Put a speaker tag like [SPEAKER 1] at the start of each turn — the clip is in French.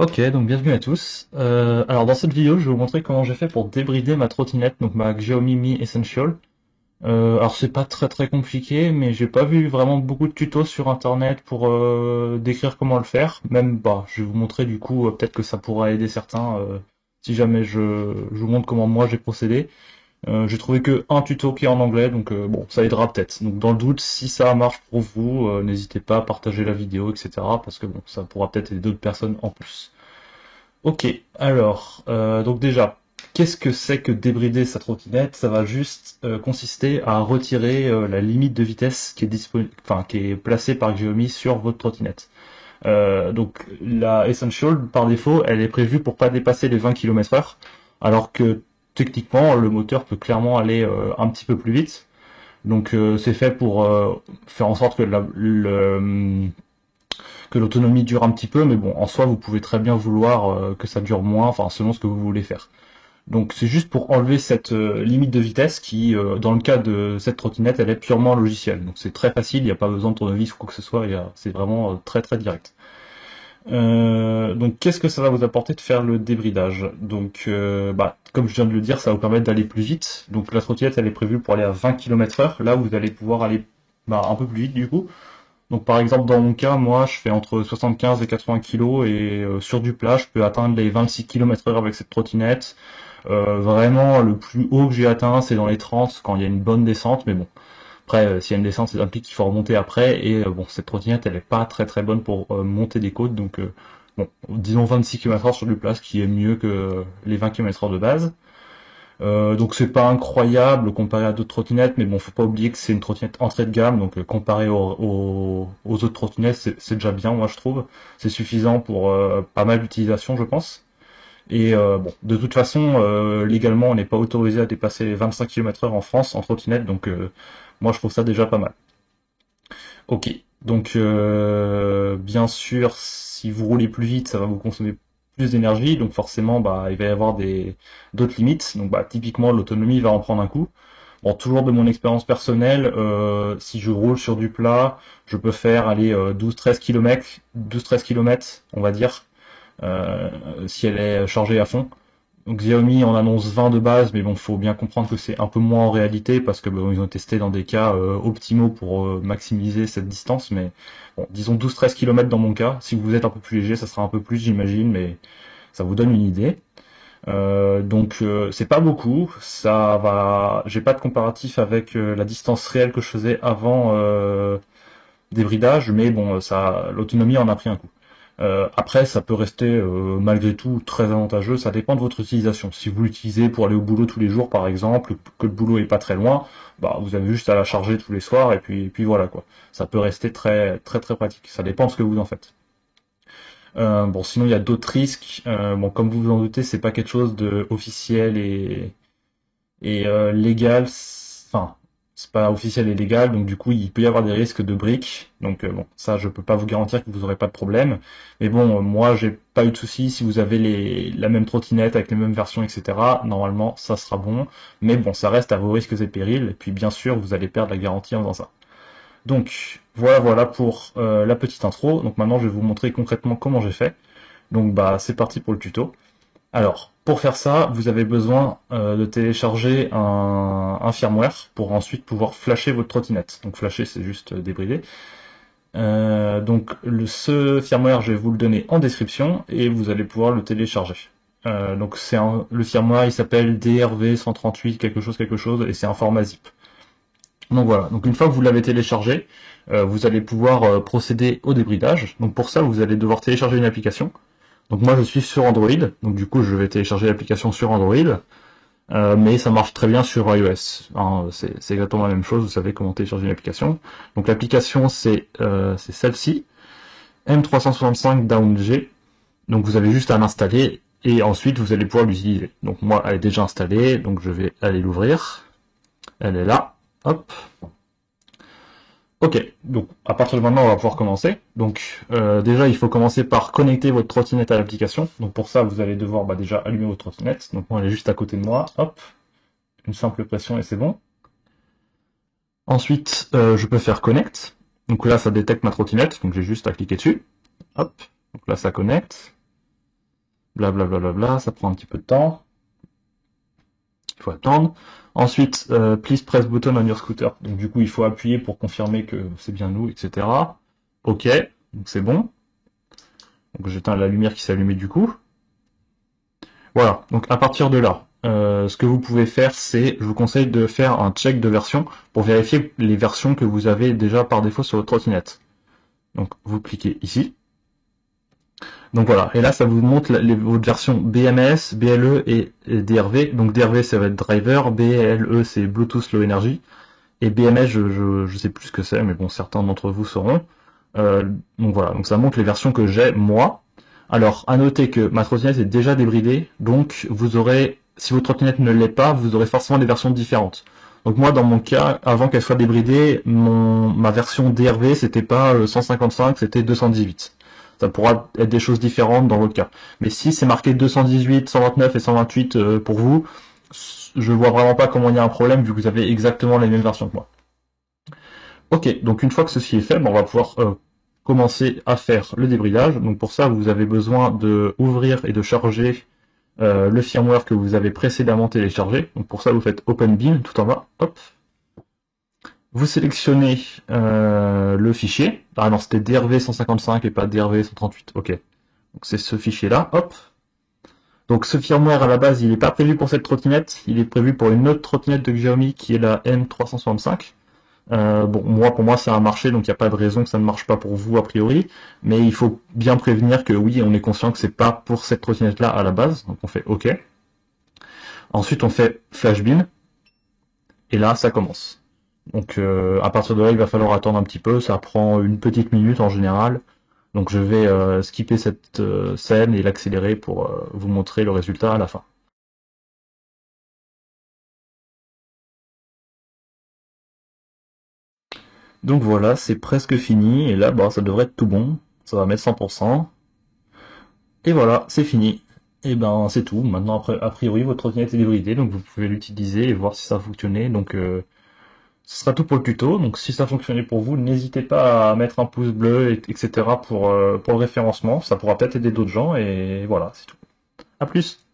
[SPEAKER 1] Ok, donc bienvenue à tous. Alors dans cette vidéo, je vais vous montrer comment j'ai fait pour débrider ma trottinette, donc ma Xiaomi Mi Essential. Alors c'est pas très compliqué, mais j'ai pas vu vraiment beaucoup de tutos sur internet pour décrire comment le faire. Même bah, je vais vous montrer du coup, peut-être que ça pourra aider certains si jamais je vous montre comment moi j'ai procédé. J'ai trouvé que un tuto qui est en anglais, donc bon, ça aidera peut-être. Donc dans le doute, si ça marche pour vous, n'hésitez pas à partager la vidéo, etc. Parce que bon, ça pourra peut-être aider d'autres personnes en plus. Ok, alors, donc déjà, qu'est-ce que c'est que débrider sa trottinette? Ça va juste consister à retirer la limite de vitesse qui est enfin, qui est placée par Xiaomi sur votre trottinette. Donc la Essential, par défaut, elle est prévue pour pas dépasser les 20 km/h, alors que techniquement, le moteur peut clairement aller un petit peu plus vite. Donc c'est fait pour faire en sorte que que l'autonomie dure un petit peu, mais bon, en soi, vous pouvez très bien vouloir que ça dure moins, enfin, selon ce que vous voulez faire. Donc, c'est juste pour enlever cette limite de vitesse qui, dans le cas de cette trottinette, elle est purement logicielle. Donc, c'est très facile, il n'y a pas besoin de tournevis ou quoi que ce soit, c'est vraiment très direct. Donc, qu'est-ce que ça va vous apporter de faire le débridage? Donc, bah, comme je viens de le dire, ça va vous permettre d'aller plus vite. Donc, la trottinette, elle est prévue pour aller à 20 km/h. Là, vous allez pouvoir aller bah, un peu plus vite du coup. Donc par exemple dans mon cas, moi je fais entre 75 et 80 kilos et sur du plat je peux atteindre les 26 km/h avec cette trottinette. Vraiment le plus haut que j'ai atteint c'est dans les 30 quand il y a une bonne descente, mais bon après s'il y a une descente ça implique qu'il faut remonter après et bon cette trottinette elle est pas très bonne pour monter des côtes donc bon disons 26 km/h sur du plat ce qui est mieux que les 20 km/h de base. Donc c'est pas incroyable comparé à d'autres trottinettes, mais bon, faut pas oublier que c'est une trottinette entrée de gamme, donc comparé aux autres trottinettes, c'est déjà bien, moi je trouve. C'est suffisant pour pas mal d'utilisation, je pense. Et bon, de toute façon, légalement, on n'est pas autorisé à dépasser les 25 km/h en France en trottinette, donc moi je trouve ça déjà pas mal. Ok, donc bien sûr, si vous roulez plus vite, ça va vous consommer plus d'énergie, donc forcément, bah, il va y avoir des d'autres limites. Donc, bah, typiquement, l'autonomie va en prendre un coup. Bon, toujours de mon expérience personnelle, si je roule sur du plat, je peux faire aller 12-13 km, 12-13 km, on va dire, euh, si elle est chargée à fond. Donc Xiaomi en annonce 20 de base, mais bon, faut bien comprendre que c'est un peu moins en réalité parce que bon, ils ont testé dans des cas optimaux pour maximiser cette distance. Mais bon, disons 12-13 km dans mon cas. Si vous êtes un peu plus léger, ça sera un peu plus, j'imagine, mais ça vous donne une idée. C'est pas beaucoup. Ça va. J'ai pas de comparatif avec la distance réelle que je faisais avant débridage, mais bon, ça, l'autonomie en a pris un coup. Après, ça peut rester malgré tout très avantageux. Ça dépend de votre utilisation. Si vous l'utilisez pour aller au boulot tous les jours, par exemple, que le boulot est pas très loin, bah vous avez juste à la charger tous les soirs et puis voilà quoi. Ça peut rester très pratique. Ça dépend de ce que vous en faites. Bon, sinon il y a d'autres risques. Bon, comme vous vous en doutez, c'est pas quelque chose de officiel et légal, enfin, c'est pas officiel et légal, donc du coup, il peut y avoir des risques de briques. Donc bon, ça, je peux pas vous garantir que vous aurez pas de problème. Mais bon, moi, j'ai pas eu de soucis. Si vous avez la même trottinette avec les mêmes versions, etc., normalement, ça sera bon. Mais bon, ça reste à vos risques et périls. Et puis, bien sûr, vous allez perdre la garantie en faisant ça. Donc, voilà pour la petite intro. Donc maintenant, je vais vous montrer concrètement comment j'ai fait. Donc, bah, c'est parti pour le tuto. Alors, pour faire ça, vous avez besoin de télécharger un firmware pour ensuite pouvoir flasher votre trottinette. Donc flasher, c'est juste débrider. Ce firmware, je vais vous le donner en description et vous allez pouvoir le télécharger. Le firmware, il s'appelle DRV138 quelque chose et c'est un format zip. Donc voilà. Donc une fois que vous l'avez téléchargé, vous allez pouvoir procéder au débridage. Donc pour ça, vous allez devoir télécharger une application. Donc moi je suis sur Android, donc du coup je vais télécharger l'application sur Android, mais ça marche très bien sur iOS. Hein, c'est exactement la même chose, vous savez comment télécharger une application. Donc l'application c'est celle-ci, M365 DownG. Donc vous avez juste à l'installer et ensuite vous allez pouvoir l'utiliser. Donc moi elle est déjà installée, donc je vais aller l'ouvrir. Elle est là, hop. Ok, donc à partir de maintenant, on va pouvoir commencer. Donc déjà, il faut commencer par connecter votre trottinette à l'application. Donc pour ça, vous allez devoir bah, déjà allumer votre trottinette. Donc moi, elle est juste à côté de moi. Hop, une simple pression et c'est bon. Ensuite, je peux faire connect. Donc là, ça détecte ma trottinette. Donc j'ai juste à cliquer dessus. Hop, donc là, ça connecte. blablabla, ça prend un petit peu de temps, il faut attendre. Ensuite, please press button on your scooter. Donc du coup, il faut appuyer pour confirmer que c'est bien nous, etc. Ok, donc c'est bon. Donc j'éteins la lumière qui s'est allumée du coup. Voilà, donc à partir de là, ce que vous pouvez faire, c'est, je vous conseille de faire un check de version pour vérifier les versions que vous avez déjà par défaut sur votre trottinette. Donc vous cliquez ici. Donc voilà, et là ça vous montre votre version BMS, BLE et DRV. Donc DRV ça va être driver, BLE c'est Bluetooth Low Energy, et BMS je sais plus ce que c'est, mais bon certains d'entre vous sauront. Donc voilà, donc ça montre les versions que j'ai moi. Alors à noter que ma trottinette est déjà débridée, donc vous aurez, si votre trottinette ne l'est pas, vous aurez forcément des versions différentes. Donc moi dans mon cas, avant qu'elle soit débridée, ma version DRV c'était pas 155, c'était 218. Ça pourra être des choses différentes dans votre cas. Mais si c'est marqué 218, 129 et 128 pour vous, je vois vraiment pas comment il y a un problème vu que vous avez exactement les mêmes versions que moi. Ok, donc une fois que ceci est fait, on va pouvoir commencer à faire le débridage. Donc pour ça, vous avez besoin de ouvrir et de charger le firmware que vous avez précédemment téléchargé. Donc pour ça, vous faites Open Bin tout en bas. Hop. Vous sélectionnez le fichier. Ah non, c'était DRV 155 et pas DRV 138. Ok. Donc c'est ce fichier-là. Hop. Donc ce firmware à la base, il n'est pas prévu pour cette trottinette. Il est prévu pour une autre trottinette de Xiaomi qui est la M365. Bon, pour moi, ça a marché, donc il n'y a pas de raison que ça ne marche pas pour vous a priori. Mais il faut bien prévenir que oui, on est conscient que c'est pas pour cette trottinette-là à la base. Donc on fait OK. Ensuite, on fait Flashbin. Et là, ça commence. Donc à partir de là, il va falloir attendre un petit peu. Ça prend une petite minute en général. Donc je vais skipper cette scène et l'accélérer pour vous montrer le résultat à la fin. Donc voilà, c'est presque fini. Et là, ça devrait être tout bon. Ça va mettre 100%. Et voilà, c'est fini. Et ben c'est tout. Maintenant, après, a priori, votre trottinette est débridée, donc vous pouvez l'utiliser et voir si ça a fonctionné. Donc ce sera tout pour le tuto. Donc si ça a fonctionné pour vous, n'hésitez pas à mettre un pouce bleu, etc. pour le référencement. Ça pourra peut-être aider d'autres gens. Et voilà, c'est tout. À plus.